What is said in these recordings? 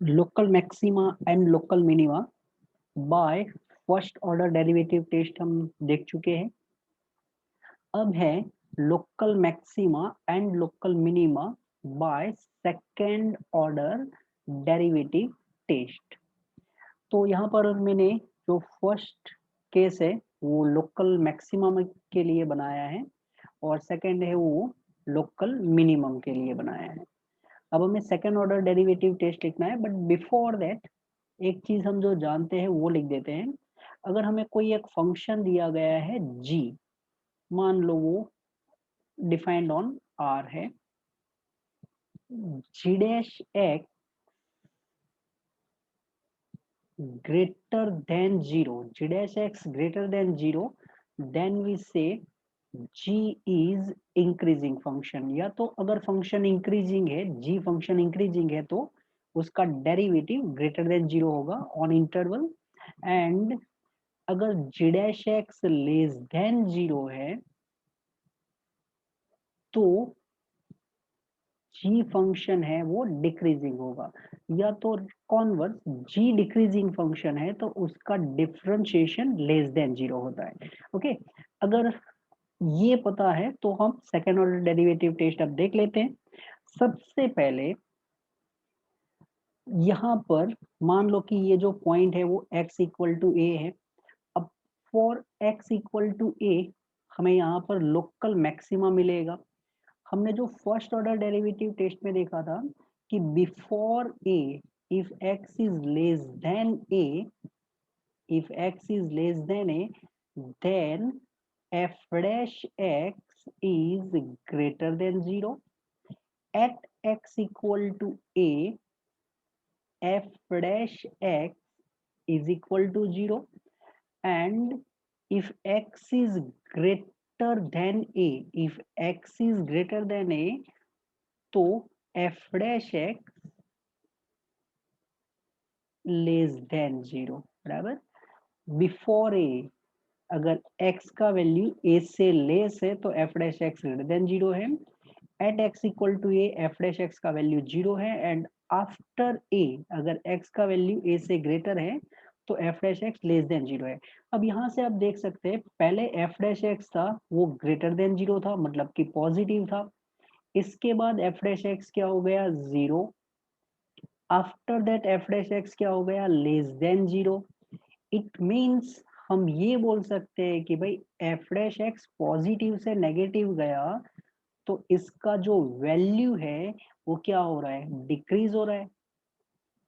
Local maxima and local minima by first order derivative test हम देख चुके हैं। अब है local maxima and local minima by second order derivative test. तो यहाँ पर मैंने जो फर्स्ट केस है वो लोकल मैक्सिमम के लिए बनाया है और सेकंड है वो लोकल मिनिमम के लिए बनाया है। अब हमें सेकंड ऑर्डर डेरिवेटिव टेस्ट लिखना है, बट बिफोर दैट एक चीज हम जो जानते हैं वो लिख देते हैं। अगर हमें कोई एक फंक्शन दिया गया है जी, मान लो वो डिफाइंड ऑन आर है, जी dash x greater than 0, g dash x greater than 0, then we say g is increasing function। या तो अगर फंक्शन इंक्रीजिंग है, g फंक्शन इंक्रीजिंग है, तो उसका डेरिवेटिव ग्रेटर देन 0 होगा ऑन इंटरवल। एंड अगर g dash x less than 0 है तो जी फंक्शन है वो डिक्रीजिंग होगा। या तो कॉन्वर्स, जी डिक्रीजिंग फंक्शन है तो उसका डिफरेंशिएशन लेस देन 0 होता है। ओके, अगर ये पता है तो हम सेकेंड ऑर्डर डेरिवेटिव टेस्ट अब देख लेते हैं। सबसे पहले यहाँ पर मान लो कि ये जो पॉइंट है वो x इक्वल टू ए है। अब फॉर x इक्वल टू ए हमें यहाँ पर लोकल मैक्सिमा मिलेगा। हमने जो फर्स्ट ऑर्डर डेरिवेटिव टेस्ट में देखा था कि before A, if x is less than A, if x is less than a, then f dash x is greater than 0। at x equal to a, f dash x is equal to 0। and if x is greater than a, if x is greater than a, तो f dash x less than 0 बराबर। Before A, अगर x का वैल्यू a से less है तो f dash x greater than 0 है। At x equal to a, f dash x का वैल्यू 0 है। एंड आफ्टर a, अगर x का वैल्यू a से ग्रेटर है तो f dash x less than 0 है। अब यहाँ से आप देख सकते हैं पहले f डैश x था वो ग्रेटर देन 0 था, मतलब कि पॉजिटिव था। इसके बाद f डैश x क्या हो गया, 0। After that f dash x क्या हो गया, लेस देन 0। इट मीन्स हम ये बोल सकते हैं कि भाई f डैश x पॉजिटिव से नेगेटिव गया तो इसका जो वैल्यू है वो क्या हो रहा है, डिक्रीज हो रहा है।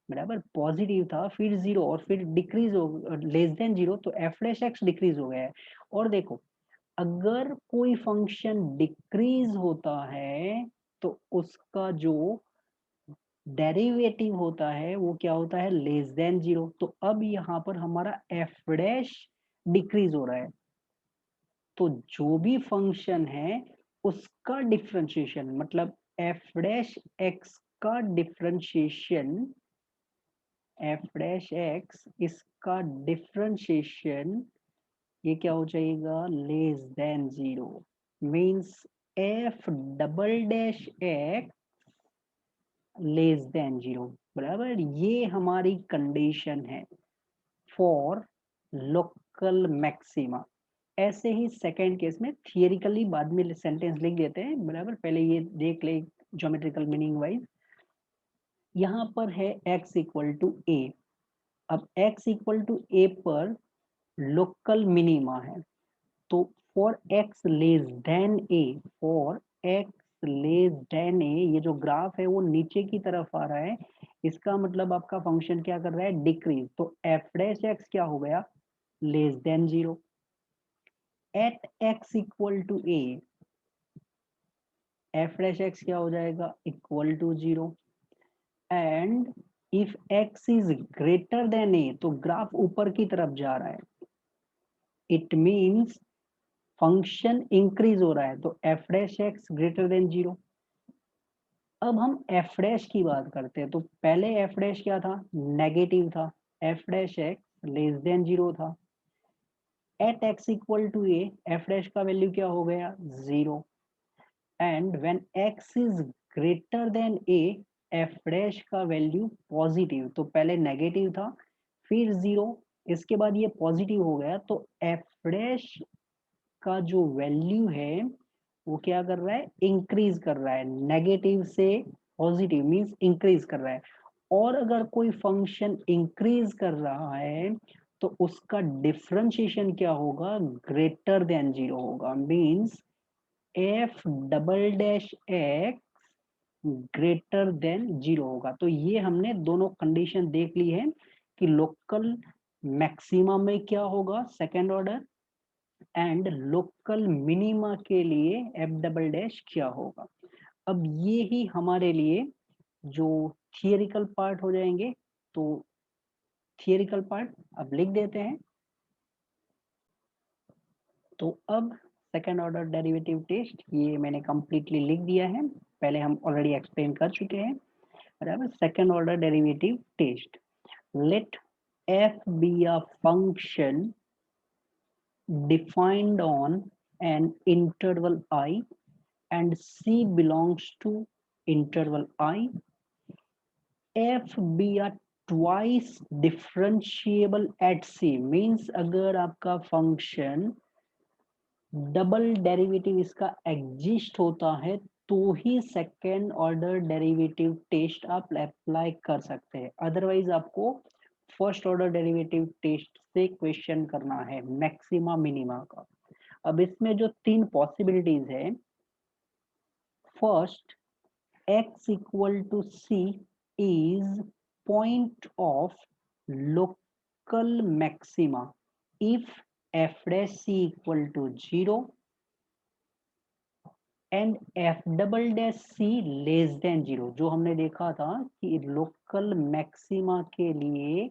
बराबर, पॉजिटिव था फिर 0 और फिर डिक्रीज हो लेस देन 0 तो f डैश x डिक्रीज हो गया है। और देखो, अगर कोई फंक्शन डिक्रीज होता है तो उसका जो डेरिवेटिव होता है वो क्या होता है, लेस देन 0। तो अब यहाँ पर हमारा f डैश डिक्रीज हो रहा है, तो जो भी फंक्शन है उसका डिफरेंशिएशन, मतलब f डैश x का डिफरेंशिएशन, f डैश x इसका डिफरेंशिएशन ये क्या हो जाएगा, less than 0। Means f double dash x less than 0। बराबर, ये हमारी कंडीशन है फॉर लोकल मैक्सिमा। ऐसे ही सेकेंड केस में थियरिकली बाद में सेंटेंस लिख देते हैं। बराबर, पहले ये देख ले ज्योमेट्रिकल मीनिंग वाइज। यहाँ पर है x इक्वल टू ए। अब x इक्वल टू ए पर लोकल मिनिमा है, तो for x less than A, for x less than A, ये जो ग्राफ है वो नीचे की तरफ आ रहा है, इसका मतलब आपका फंक्शन क्या कर रहा है, डिक्रीज। तो f डैश x क्या हो गया, less than 0। At x equal to A, f dash x क्या हो जाएगा, equal to 0। And if x is greater than A, तो ग्राफ ऊपर की तरफ जा रहा है, इट मींस फंक्शन इंक्रीज हो रहा है, तो f dash x greater than 0। अब हम f डैश की बात करते हैं, तो पहले f डैश क्या था, नेगेटिव था, f dash x less than 0 था। At x equal to A, f dash का वैल्यू क्या हो गया, 0। And when x is greater than a, F dash का वैल्यू पॉजिटिव, तो पहले नेगेटिव था फिर 0, इसके बाद ये पॉजिटिव हो गया, तो एफ डैश का जो वैल्यू है वो क्या कर रहा है, इंक्रीज कर रहा है, नेगेटिव से पॉजिटिव मींस इंक्रीज कर रहा है। और अगर कोई फंक्शन इंक्रीज कर रहा है तो उसका डिफरेंशिएशन क्या होगा, ग्रेटर देन 0 होगा, means F double dash x greater than 0 होगा। तो ये हमने दोनों कंडीशन देख ली है कि लोकल मैक्सिमा में क्या होगा second order, and local minima के लिए एफ डबल डैश क्या होगा। अब ये ही हमारे लिए जो थियरिकल पार्ट हो जाएंगे, तो थियरिकल पार्ट अब लिख देते हैं। तो अब सेकेंड ऑर्डर डेरिवेटिव टेस्ट ये मैंने कंप्लीटली लिख दिया है, पहले हम ऑलरेडी एक्सप्लेन कर चुके हैं, बराबर। Second order derivative test, let f be a function defined on an interval I and C belongs to interval I, f be a twice differentiable at C, means अगर आपका फंक्शन डबल डेरिवेटिव इसका exist होता है तो ही second order derivative test आप apply कर सकते हैं, अदरवाइज आपको फर्स्ट ऑर्डर डेरिवेटिव टेस्ट से क्वेश्चन करना है मैक्सिमा मिनिमा का। अब इसमें जो तीन पॉसिबिलिटीज है, first x equal to C is point of local maxima if f dash c equal to 0 and F double dash C less than 0, जो हमने देखा था कि लोकल मैक्सिमा के लिए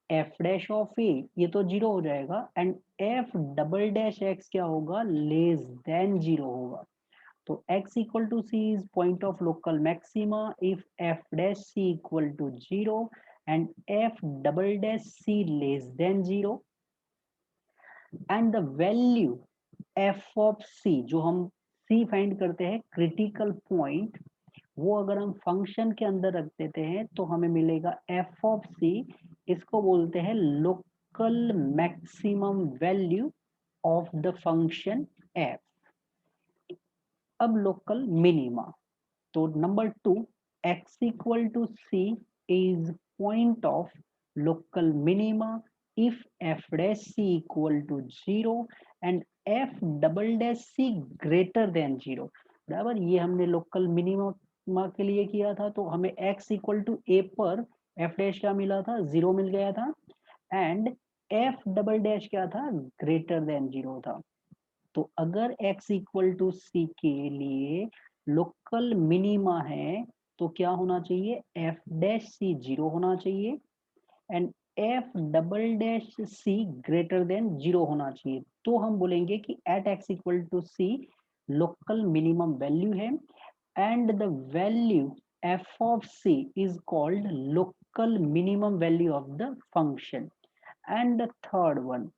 एफ डैश ऑफ ए ये तो 0 हो जाएगा, and F double dash X क्या होगा, लेस देन 0 होगा। तो x equal to C is point of local maxima if F dash C equal to 0 and F double dash C less than 0, and the value F of C, जो हम सी find करते हैं critical point, वो अगर हम function के अंदर रख देते हैं तो हमें मिलेगा एफ ऑफ सी, इसको बोलते हैं local maximum value of the function F. अब लोकल मिनिमा, तो number 2, x equal to C is point of local minima if f dash c equal to 0 and f double dash c greater than 0, बराबर। ये हमने local minima के लिए किया था, तो हमें x इक्वल टू a पर f डैश क्या मिला था, 0 मिल गया था, एंड f डबल डैश क्या था, ग्रेटर देन 0 था। तो अगर x इक्वल टू सी के लिए लोकल मिनिमा है तो क्या होना चाहिए, f डैश सी 0 होना चाहिए and f double dash C greater than 0 होना चाहिए। तो हम बोलेंगे कि at x equal to C local minimum value है and the value f of c is called local minimum value of the function. And the third one,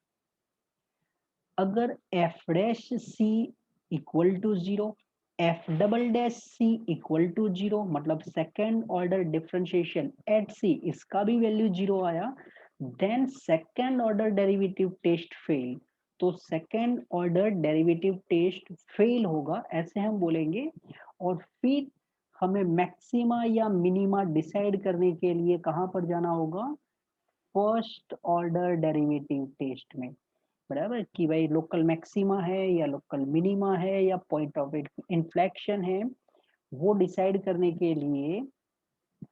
अगर f dash C equal to 0, F double dash C equal to 0, मतलब second order differentiation at C इसका भी value 0 आया, then second order derivative test fail. तो second order derivative test fail होगा ऐसे हम बोलेंगे। और फिर हमें मैक्सिमा या मिनिमा डिसाइड करने के लिए कहां पर जाना होगा, फर्स्ट ऑर्डर डेरिवेटिव टेस्ट में, बराबर, कि भाई लोकल मैक्सिमा है या लोकल मिनिमा है या पॉइंट ऑफ इन्फ्लेक्शन है, वो डिसाइड करने के लिए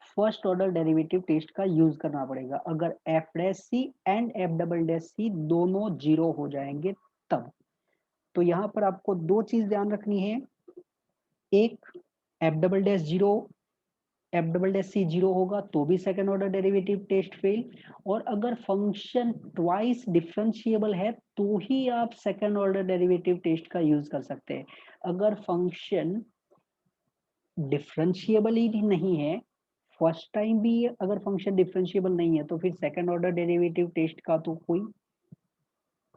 फर्स्ट ऑर्डर डेरिवेटिव टेस्ट का यूज करना पड़ेगा। अगर F dash C and F double dash C दोनों 0 हो जाएंगे तब। तो यहाँ पर आपको दो चीज ध्यान रखनी है, एक F double dash 0, F double dash C 0 होगा तो भी second order derivative test fail, और अगर फंक्शन ट्वाइस डिफरेंशिएबल है तो ही आप सेकेंड ऑर्डर डेरिवेटिव टेस्ट का यूज कर सकते हैं। अगर फंक्शन डिफरेंशिएबल ही नहीं है, फर्स्ट टाइम भी अगर फंक्शन डिफरेंशिएबल नहीं है, तो फिर सेकेंड ऑर्डर डेरिवेटिव टेस्ट का तो कोई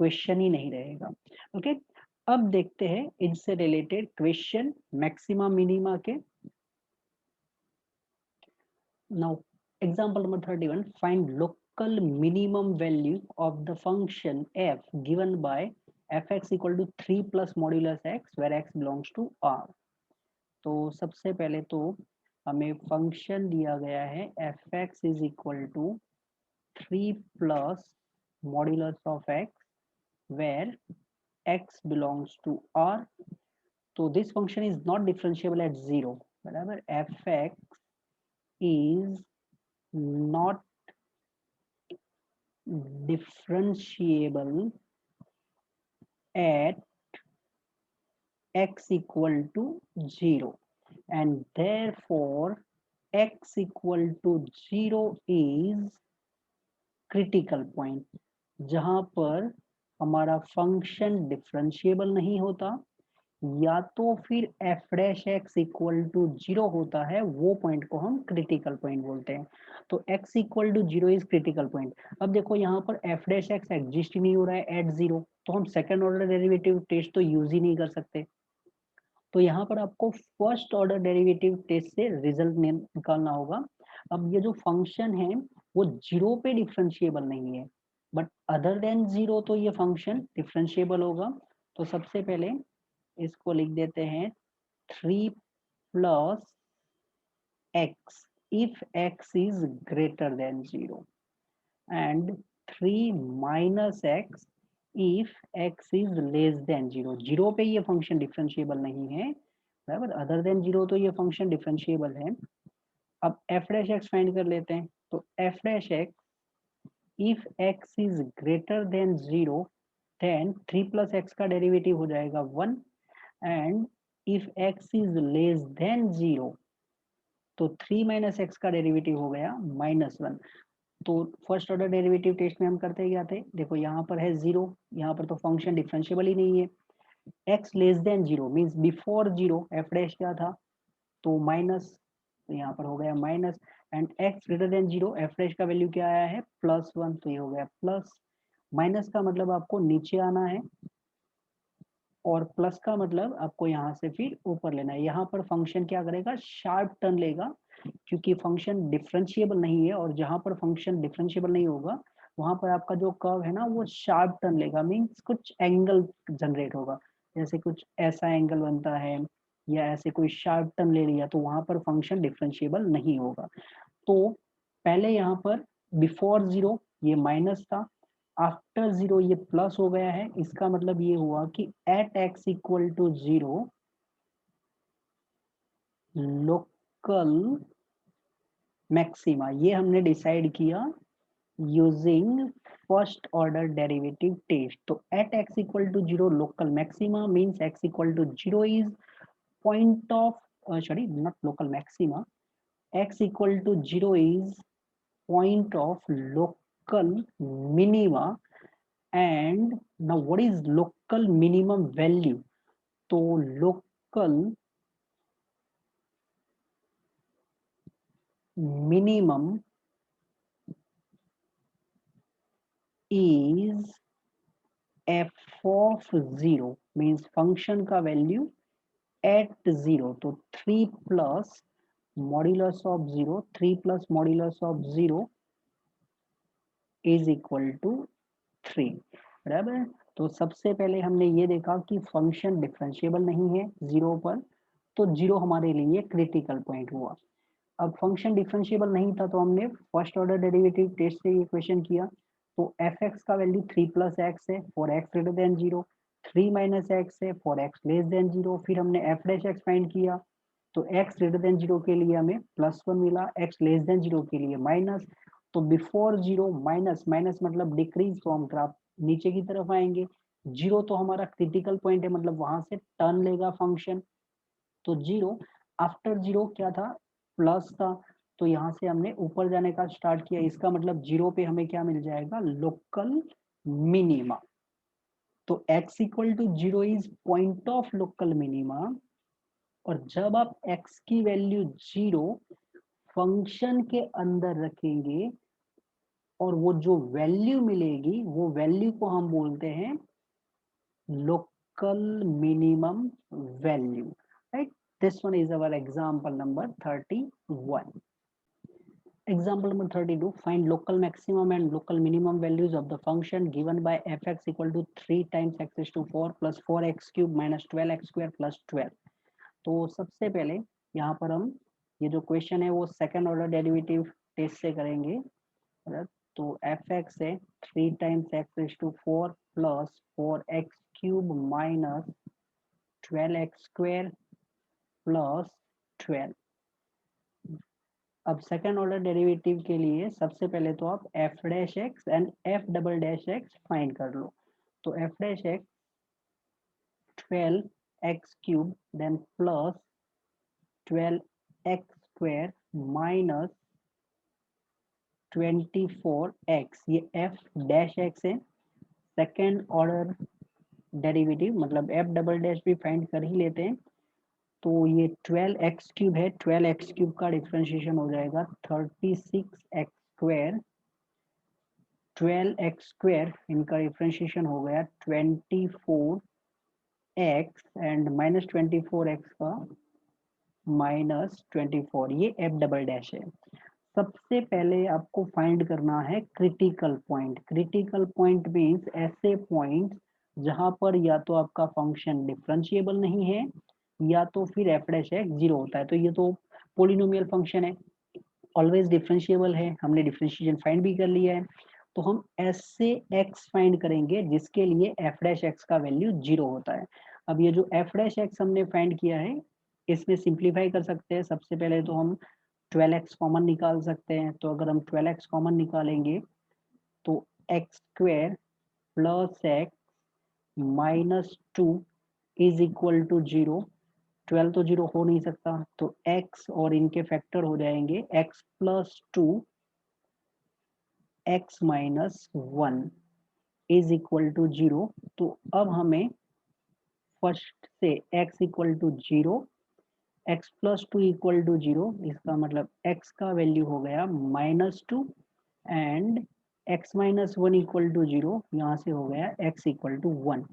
क्वेश्चन ही नहीं रहेगा। ओके, अब देखते हैं इनसे रिलेटेड क्वेश्चन मैक्सिमा मिनिमा के। Now, example number 31, find local minimum value of the function f given by fx equal to 3 plus modulus x where x belongs to R. तो सबसे पहले तो हमें फंक्शन दिया गया है fx is equal to 3 plus modulus of x where x belongs to R. तो this function is not differentiable at 0. बराबर, fx is not differentiable at x equal to 0, and therefore x equal to 0 is critical point, जहां पर हमारा function differentiable नहीं होता या तो फिर F dash X equal to 0 होता है, वो पॉइंट को हम क्रिटिकल पॉइंट बोलते हैं। तो x equal to 0 is critical point. अब देखो यहाँ पर एफ डैश एक्स एग्जिस्ट ही नहीं हो रहा है एट 0, तो हम सेकंड ऑर्डर डेरिवेटिव टेस्ट तो यूज ही नहीं कर सकते। तो यहाँ पर आपको फर्स्ट ऑर्डर डेरिवेटिव टेस्ट से रिजल्ट निकालना होगा। अब ये जो फंक्शन है वो 0 पे डिफरेंशिएबल नहीं है, बट अदर देन 0 तो ये फंक्शन डिफरेंशिएबल होगा। तो सबसे पहले इसको लिख देते हैं 3 plus x if x is greater than 0 and 3 minus x if x is less than 0. 0 पे ये फंक्शन डिफरेंशिएबल नहीं है, बराबर, अदर देन 0 तो ये फंक्शन डिफरेंशिएबल है। अब f डैश x फाइंड कर लेते हैं। तो f dash x if x is greater than 0 then 3 plus x का डेरिवेटिव हो जाएगा 1 and if x is less than 0 तो 3 माइनस एक्स का डेरिवेटिव हो गया -1। तो फर्स्ट ऑर्डर डेरिवेटिव टेस्ट में हम करते क्या थे, देखो यहाँ पर है 0, यहाँ पर तो फंक्शन डिफरेंशिएबल ही नहीं है। x less than 0 means before 0 f dash क्या था, तो माइनस, तो यहाँ पर हो गया minus, and x greater than 0 f dash का वैल्यू क्या आया है +1, तो ये हो गया प्लस। माइनस का मतलब आपको नीचे आना है और प्लस का मतलब आपको यहाँ से फिर ऊपर लेना है। यहाँ पर फंक्शन क्या करेगा, शार्प टर्न लेगा, क्योंकि फंक्शन डिफरेंशिएबल नहीं है, और जहां पर फंक्शन डिफरेंशिएबल नहीं होगा वहां पर आपका जो कर्व है ना वो शार्प टर्न लेगा, मींस कुछ एंगल जनरेट होगा, जैसे कुछ ऐसा एंगल बनता है या ऐसे कोई शार्प टर्न ले लिया, तो वहां पर फंक्शन डिफरेंशिएबल नहीं होगा। तो पहले यहाँ पर बिफोर 0 ये माइनस था, आफ्टर 0 ये प्लस हो गया है। इसका मतलब ये हुआ कि at x equal to 0 local maxima, ये हमने डिसाइड किया using first order derivative test. तो at x equal to 0 local maxima means x equal to 0 is point of, sorry not local maxima, x equal to 0 is point of local minima, and now what is local minimum value, तो local minimum is f of 0 means function का value at 0, तो 3 plus modulus of 0, 3 plus modulus of 0 is equal to 3, बराबर। तो सबसे पहले हमने ये देखा कि फंक्शन डिफरेंशिएबल नहीं है 0 पर, तो 0 हमारे लिए क्रिटिकल पॉइंट हुआ। अब फंक्शन डिफरेंशिएबल नहीं था तो हमने फर्स्ट ऑर्डर डेरिवेटिव टेस्ट से ये क्वेश्चन किया। तो एफ एक्स का वैल्यू 3 प्लस एक्स है for x greater than 0, 3 minus x है फॉर एक्स लेस देन 0। फिर हमने एफ डैश एक्स फाइंड किया, तो एक्स ग्रेटर देन 0 के लिए हमें +1 मिला, एक्स लेस देन 0 के लिए माइनस। तो बिफोर 0 माइनस, माइनस मतलब डिक्रीज, तो हम ग्राफ नीचे की तरफ आएंगे। 0 तो हमारा क्रिटिकल पॉइंट है, मतलब वहां से टर्न लेगा फंक्शन। तो 0 आफ्टर 0 क्या था, प्लस था, तो यहाँ से हमने ऊपर जाने का स्टार्ट किया। इसका मतलब 0 पे हमें क्या मिल जाएगा, लोकल मिनिमा। तो x equal to 0 is point of local minima, और जब आप x की वैल्यू 0 फंक्शन के अंदर रखेंगे और वो जो वैल्यू मिलेगी वो वैल्यू को हम बोलते हैं local minimum value, right? This one is our example number 31. Example number 32, find local maximum and local minimum values of the function given by fx equal to 3 times x raised to 4 plus 4x cube minus 12x square plus 12. तो सबसे पहले यहाँ पर हम ये जो question है वो सेकंड ऑर्डर डेरिवेटिव टेस्ट से करेंगे. तो fx है 3 times x raised to 4 plus 4x cube minus 12x square plus 12. अब सेकंड ऑर्डर डेरिवेटिव के लिए सबसे पहले तो आप F dash X and F double dash X find कर लो. तो F dash X 12x cube then plus 12x square minus 24x, ये एफ डैश एक्स है. सेकंड ऑर्डर डेरिवेटिव मतलब एफ डबल डैश भी फाइंड कर ही लेते हैं. तो ये 12x क्यूब है, 12x क्यूब का डिफरेंशिएशन हो जाएगा 36x स्क्वायर. 12x स्क्वायर इनका डिफरेंशिएशन हो गया 24x एंड माइनस 24x का माइनस 24, ये एफ डबल डैश है. सबसे पहले आपको फाइंड करना है critical point. Critical point means ऐसे पॉइंट जहां पर या तो आपका फंक्शन डिफरेंशिएबल नहीं है या तो फिर एफ डैश एक्स जीरो होता है. तो ये तो पोलिनोमियल फंक्शन है, ऑलवेज डिफरेंशिएबल है, हमने डिफरेंशिएशन फाइंड भी कर लिया है. तो हम ऐसे एक्स फाइंड करेंगे जिसके लिए एफ डैश एक्स का वैल्यू जीरो होता है. अब ये जो एफ डैश एक्स हमने फाइंड किया है इसमें सिंप्लीफाई कर सकते हैं. सबसे पहले तो हम 12x कॉमन निकाल सकते हैं. तो अगर हम 12x कॉमन निकालेंगे तो X square plus X minus 2 is equal to 0. 12 तो 0 हो नहीं सकता, तो x और इनके फैक्टर हो जाएंगे x plus 2 x minus 1 is equal to 0. तो अब हमें फर्स्ट से x equal to 0, x plus 2 equal to 0, इसका मतलब x का वैल्यू हो गया minus 2 and x minus 1 equal to 0, यहाँ से हो गया x इक्वल टू 1.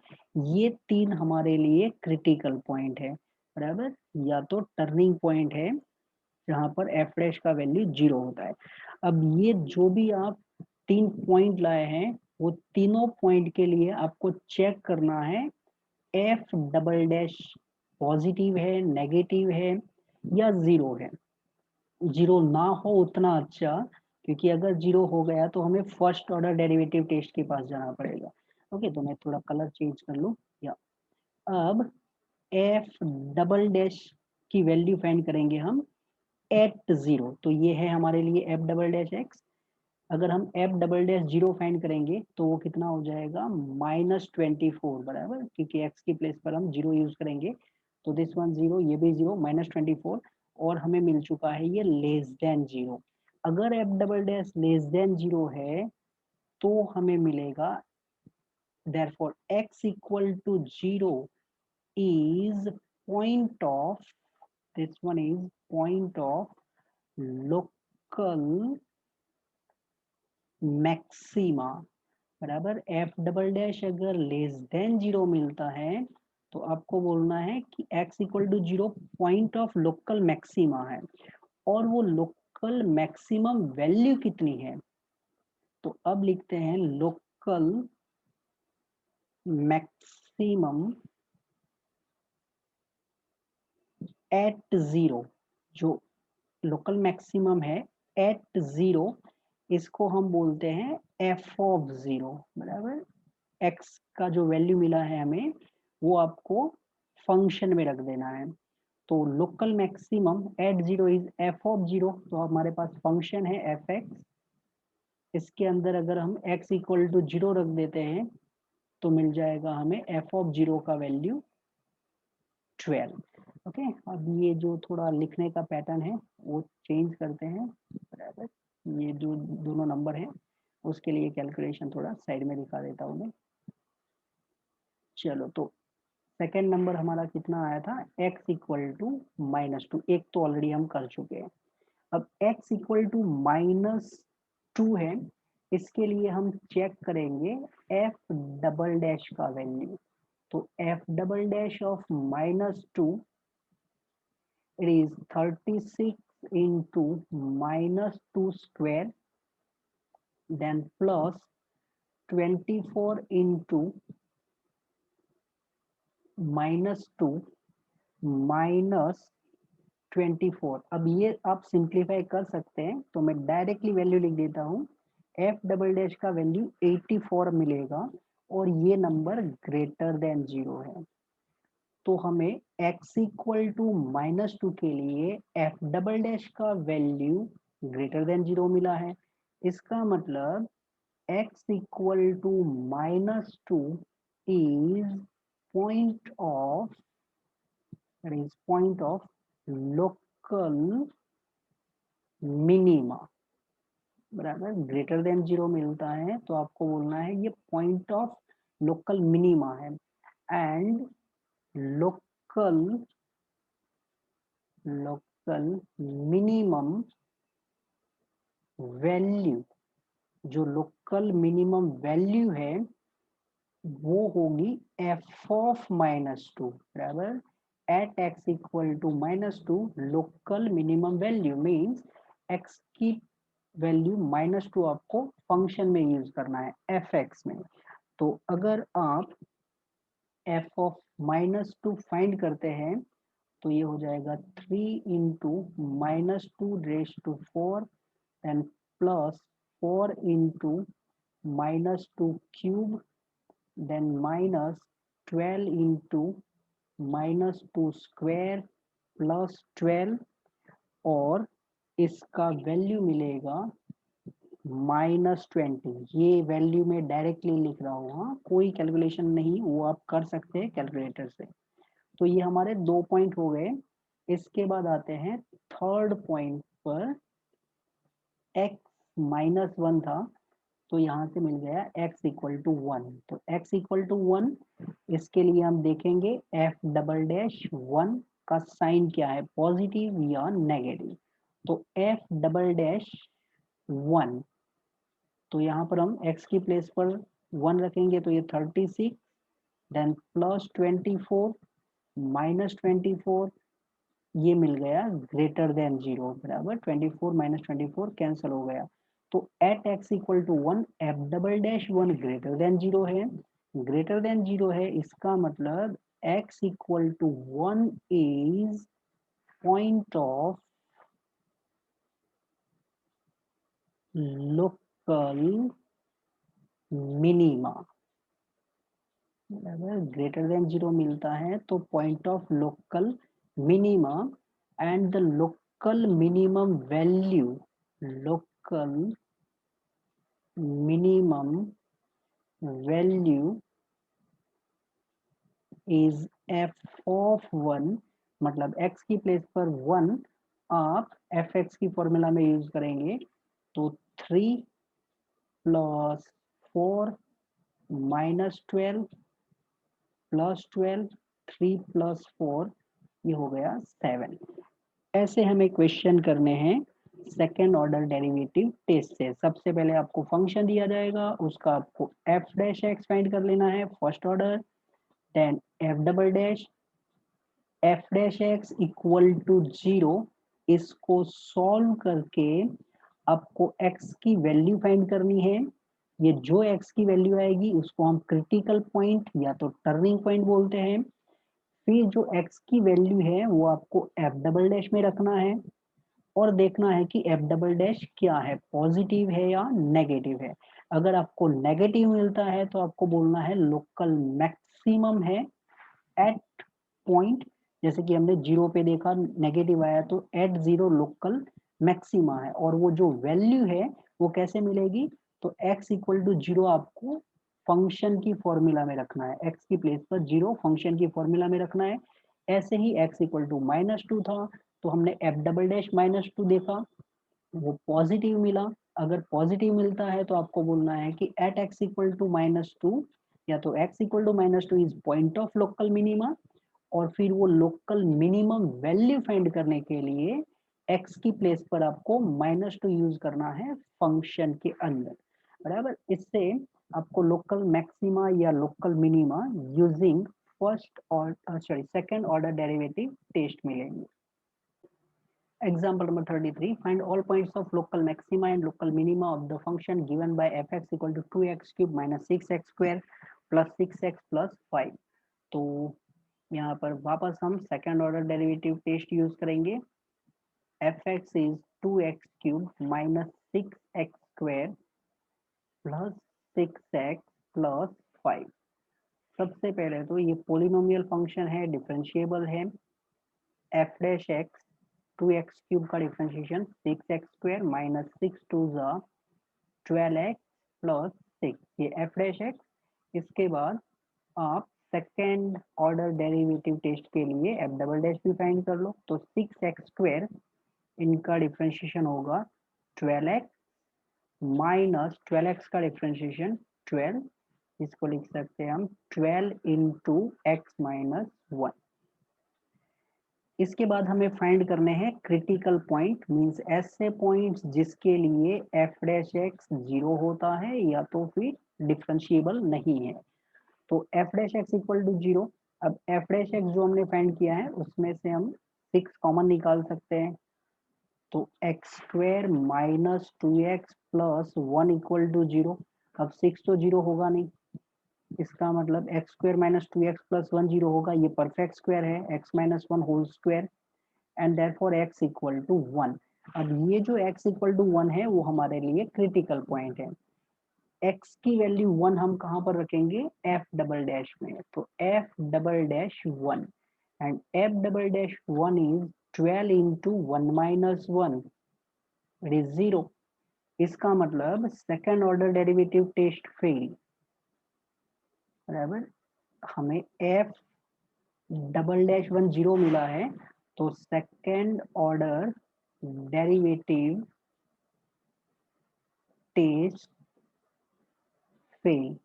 ये तीन हमारे लिए क्रिटिकल पॉइंट है, बराबर. या तो टर्निंग पॉइंट है जहाँ पर एफ डैश का वैल्यू 0 होता है. अब ये जो भी आप तीन पॉइंट लाए हैं वो तीनों पॉइंट के लिए आपको चेक करना है एफ डबल डैश पॉजिटिव है, नेगेटिव है या जीरो है. जीरो ना हो उतना अच्छा, क्योंकि अगर जीरो हो गया तो हमें फर्स्ट ऑर्डर डेरिवेटिव टेस्ट के पास जाना पड़ेगा. ओके, तो मैं थोड़ा कलर चेंज कर लूँ. या अब एफ डबल डैश की वैल्यू फाइंड करेंगे हम एट जीरो. तो ये है हमारे लिए एफ डबल डैश एक्स. अगर हम F double dash zero find करेंगे तो वो कितना हो जाएगा माइनस 24, बराबर, क्योंकि एक्स की प्लेस पर हम जीरो यूज करेंगे. तो दिस वन जीरो, ये भी जीरो, माइनस 24. और हमें मिल चुका है ये लेस देन जीरो. अगर F double dash less than zero है तो हमें मिलेगा therefore x equal to 0 is point of, this one is point of local maxima, बराबर. एफ डबल डैश अगर लेस देन जीरो मिलता है तो आपको बोलना है कि x equal to 0 point of local maxima है. और वो लोकल मैक्सिमम वैल्यू कितनी है, तो अब लिखते हैं लोकल मैक्सिमम एट जीरो. जो लोकल मैक्सिमम है एट जीरो, इसको हम बोलते हैं एफ ऑफ जीरो, बराबर. एक्स का जो वैल्यू मिला है हमें वो आपको फंक्शन में रख देना है. तो local maximum at zero is F of zero. तो हमारे पास फंक्शन है एफ एक्स. इसके अंदर अगर हम एक्स इक्वल टू जीरो रख देते हैं तो मिल जाएगा हमें एफ ऑफ जीरो का वैल्यू 12. ओके, अब ये जो थोड़ा लिखने का पैटर्न है वो चेंज करते हैं, बराबर. ये जो दोनों नंबर है उसके लिए कैलकुलेशन थोड़ा साइड में दिखा देता हूँ मैं. चलो, तो सेकेंड नंबर हमारा कितना आया था, x इक्वल टू माइनस 2. एक तो ऑलरेडी हम कर चुके हैं. अब x इक्वल टू माइनस 2 है, इसके लिए हम चेक करेंगे f डबल डैश का वैल्यू. तो f double dash of minus 2 it is 36 into -2 square, then plus 24 into -2 minus 24। अब ये आप सिंप्लीफाई कर सकते हैं, तो मैं डायरेक्टली वैल्यू लिख देता हूँ। एफ डबल डैश का वैल्यू 84 मिलेगा और ये नंबर ग्रेटर देन 0 है। तो हमें x इक्वल टू -2 के लिए एफ डबल डैश का वैल्यू ग्रेटर देन 0 मिला है। इसका मतलब x equal to -2 is point of local minima, बराबर। ग्रेटर देन 0 मिलता है तो आपको बोलना है ये पॉइंट ऑफ लोकल मिनिमा है। एंड लोकल मिनिमम वैल्यू, जो लोकल मिनिमम वैल्यू है वो होगी एफ ऑफ -2, बराबर। At X equal to -2 local minimum value means X की वैल्यू -2 आपको फंक्शन में यूज करना है, एफ एक्स में। तो अगर आप एफ ऑफ -2 फाइंड करते हैं तो ये हो जाएगा 3 into -2⁴ and plus 4 into -2 cube, then -12 into -2 square plus 12, और इसका वैल्यू मिलेगा -20। ये वैल्यू में डायरेक्टली लिख रहा हूँ, हाँ, कोई कैलकुलेशन नहीं, वो आप कर सकते हैं कैलकुलेटर से। तो ये हमारे 2 पॉइंट हो गए। इसके बाद आते हैं थर्ड पॉइंट पर। x -1 था तो यहाँ से मिल गया x इक्वल टू 1। तो x इक्वल टू 1, इसके लिए हम देखेंगे एफ डबल डैश 1 का साइन क्या है, पॉजिटिव या नेगेटिव। तो एफ डबल डैश 1, तो यहाँ पर हम x की प्लेस पर 1 रखेंगे तो ये 36, देन प्लस 24 -24, ये मिल गया ग्रेटर देन 0, बराबर। 24 -24 कैंसिल हो गया। तो at X equal to 1 F double dash 1 greater than 0 है। ग्रेटर देन 0 है, इसका मतलब X equal to 1 is point of local minima, अगर ग्रेटर देन 0 मिलता है तो point of local minima. And the local minimum value is F of 1, मतलब x की प्लेस पर 1 आप एफ एक्स की फॉर्मूला में यूज करेंगे तो 3 प्लस 4 -12 प्लस 12, 3 प्लस 4, ये हो गया 7। ऐसे हमें क्वेश्चन करने हैं सेकेंड ऑर्डर डेरिवेटिव टेस्ट से। सबसे पहले आपको फंक्शन दिया जाएगा, उसका आपको एफ डैश एक्स फाइंड कर लेना है first order, then F double dash F dash X equal to 0। इसको सॉल्व करके आपको x की वैल्यू फाइंड करनी है। ये जो x की वैल्यू आएगी उसको हम क्रिटिकल पॉइंट या तो टर्निंग पॉइंट बोलते हैं। फिर जो x की वैल्यू है वो आपको एफ डबल डैश में रखना है और देखना है कि एफ डबल डैश क्या है, पॉजिटिव है या नेगेटिव है। अगर आपको नेगेटिव मिलता है तो आपको बोलना है लोकल मैक्सिमम है एट पॉइंट, जैसे कि हमने 0 पे देखा नेगेटिव आया तो एट 0 लोकल मैक्सिमा है। और वो जो वैल्यू है वो कैसे मिलेगी, तो x इक्वल टू 0 आपको फंक्शन की फॉर्मूला में रखना है, x की प्लेस पर 0 फंक्शन की फॉर्मूला में रखना है। ऐसे ही x इक्वल टू -2 था तो हमने एफ डबल डैश -2 देखा, वो पॉजिटिव मिला। अगर पॉजिटिव मिलता है तो आपको बोलना है कि एट x इक्वल टू -2 या तो x equal to -2 is point of local minima. और फिर वो लोकल मिनिमम वैल्यू फाइंड करने के लिए x की प्लेस पर आपको -2 यूज करना है फंक्शन के अंदर, बराबर। इससे आपको लोकल मैक्सिमा या लोकल मिनिमा यूजिंग फर्स्ट और सेकंड ऑर्डर डेरिवेटिव टेस्ट मिलेंगे। Example number 33, find all points of local maxima and local minima of the function given by fx equal to 2x cube minus 6x square plus 6x plus 5. तो यहाँ पर वापस हम second order derivative test use करेंगे. fx is 2x cube minus 6x square plus 6x plus 5. सबसे पहले तो ये पोलिनोमियल फंक्शन है, डिफरेंशिएबल है. f dash x 2x cube का differentiation 6x square minus 6 to ज़ा 12x प्लस 6, ये f डैश x. इसके बाद आप सेकेंड ऑर्डर डेरिवेटिव टेस्ट के लिए f डबल डैश भी फाइंड कर लो. तो 6x स्क्वायर इनका डिफरेंशिएशन होगा 12x माइनस 12x का डिफरेंशिएशन 12, इसको लिख सकते हैं हम 12 इंटू एक्स माइनस 1. इसके बाद हमें फाइंड करने हैं क्रिटिकल पॉइंट, मींस ऐसे पॉइंट्स जिसके लिए f डैश x 0 होता है या तो फिर डिफरेंशिएबल नहीं है. तो f dash x equal to 0. अब f डैश x जो हमने फाइंड किया है उसमें से हम 6 कॉमन निकाल सकते हैं. तो x square minus 2x plus 1 equal to 0. अब 6 तो 0 होगा नहीं, इसका मतलब x square minus 2x plus 1 0 होगा. ये परफेक्ट स्क्वायर है, x minus 1 whole square, and therefore x equal to 1. अब ये जो x इक्वल टू 1 है वो हमारे लिए क्रिटिकल पॉइंट है. x की वैल्यू 1 हम कहाँ पर रखेंगे, f डबल डैश में. तो f double dash 1 and f double dash 1 is 12 into 1 minus 1, it is 0. इसका मतलब second order derivative test fail. बराबर, हमें f डबल डैश 1 0 मिला है, तो second order derivative test fail.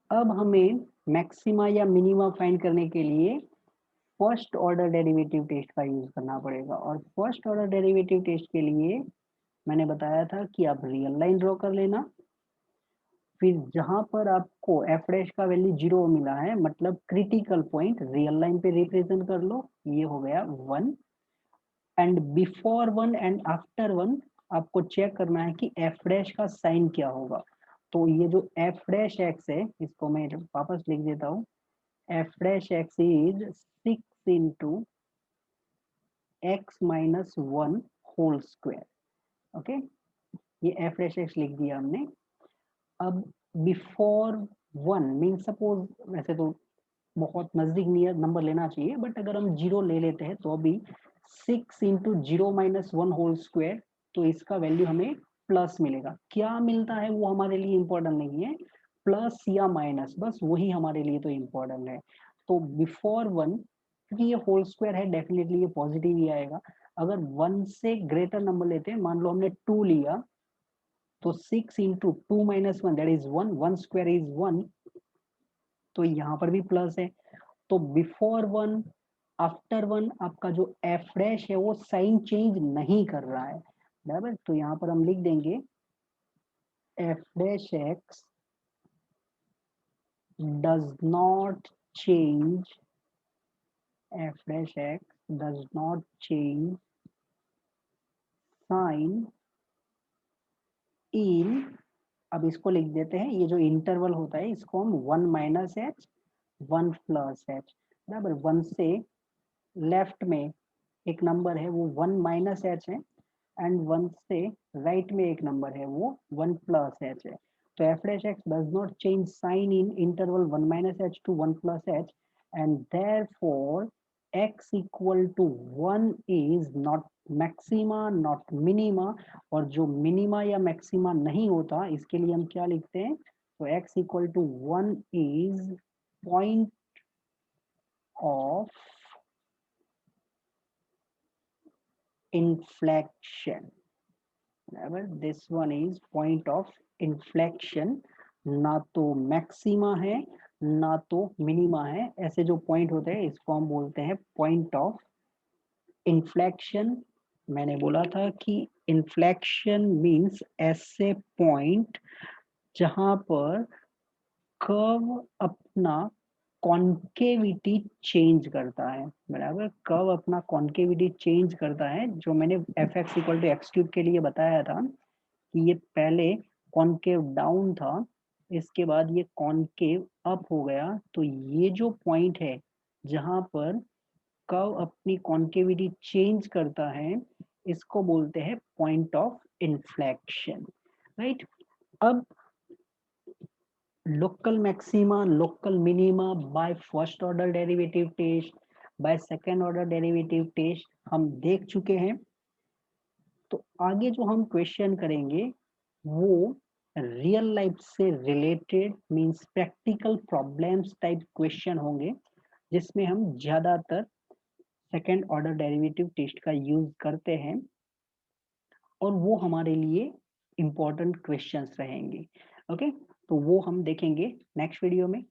अब हमें मैक्सिमा या मिनिमा फाइंड करने के लिए फर्स्ट ऑर्डर डेरिवेटिव टेस्ट का यूज करना पड़ेगा. और फर्स्ट ऑर्डर डेरिवेटिव टेस्ट के लिए मैंने बताया था कि आप रियल लाइन ड्रॉ कर लेना, फिर जहां पर आपको f डैश का वैल्यू 0 मिला है मतलब क्रिटिकल पॉइंट रियल लाइन पे रिप्रेजेंट कर लो, ये हो गया 1. एंड बिफोर 1 एंड आफ्टर 1 आपको चेक करना है कि f डैश का साइन क्या होगा. तो ये जो f डैश x है इसको मैं वापस लिख देता हूँ. f dash x is 6 into x minus 1 whole square. Okay, ये f डैश x लिख दिया हमने. अब बिफोर 1 मीन सपोज, वैसे तो बहुत नजदीक नियर नंबर लेना चाहिए, बट अगर हम 0 ले लेते हैं तो अभी 6 इंटू 0 माइनस 1 होल स्क्वायर, तो इसका वैल्यू हमें प्लस मिलेगा. क्या मिलता है वो हमारे लिए इंपॉर्टेंट नहीं है, प्लस या माइनस बस वही हमारे लिए तो इंपॉर्टेंट है. तो बिफोर 1, क्योंकि ये होल स्क्वायर है डेफिनेटली ये पॉजिटिव ही आएगा. अगर 1 से ग्रेटर नंबर लेते हैं, मान लो हमने 2 लिया, तो 6 into 2 minus 1 that is 1, 1 square is 1, तो यहाँ पर भी प्लस है. तो बिफोर 1 आफ्टर 1 आपका जो f डैश है वो साइन चेंज नहीं कर रहा है. बराबर, तो यहाँ पर हम लिख देंगे f dash x does not change, f dash x does not change sign in. अब इसको लिख देते हैं, ये जो इंटरवल होता है इसको हम 1 माइनस एच 1 प्लस एच. बराबर, 1 से लेफ्ट में एक नंबर है वो 1 माइनस एच है, एंड 1 से राइट में एक नंबर है वो 1 प्लस एच है. तो f dash x does not change sign in interval 1 minus h to 1 plus h, and therefore x equal to 1 is not maxima not minima. और जो मिनिमा या मैक्सिमा नहीं होता इसके लिए हम क्या लिखते हैं, तो x equal to 1 is point of inflection. This one is point of inflection. ना तो मैक्सिमा है ना तो मिनिमा है, ऐसे जो पॉइंट होते हैं इसको हम बोलते हैं पॉइंट ऑफ इन्फ्लेक्शन. मैंने बोला था कि इन्फ्लेक्शन मीन्स ऐसे पॉइंट जहां पर कर्व अपना कॉन्केविटी चेंज करता है, बराबर। कब अपना कॉन्केविटी चेंज करता है, जो मैंने F X equal to X cube के लिए बताया था कि ये पहले कॉन्केव डाउन था, इसके बाद ये कॉन्केव अप हो गया। तो ये जो पॉइंट है जहां पर कर्व अपनी कॉन्केविटी चेंज करता है, इसको बोलते हैं पॉइंट ऑफ इन्फ्लेक्शन, राइट। अब local maxima, local minima by first order derivative test, by second order derivative test हम देख चुके हैं। तो आगे जो हम क्वेश्चन करेंगे वो रियल लाइफ से related means practical problems type question होंगे, जिसमें हम ज्यादातर सेकेंड ऑर्डर डेरिवेटिव टेस्ट का यूज करते हैं, और वो हमारे लिए इम्पोर्टेंट क्वेश्चंस रहेंगे। ओके, तो वो हम देखेंगे नेक्स्ट वीडियो में।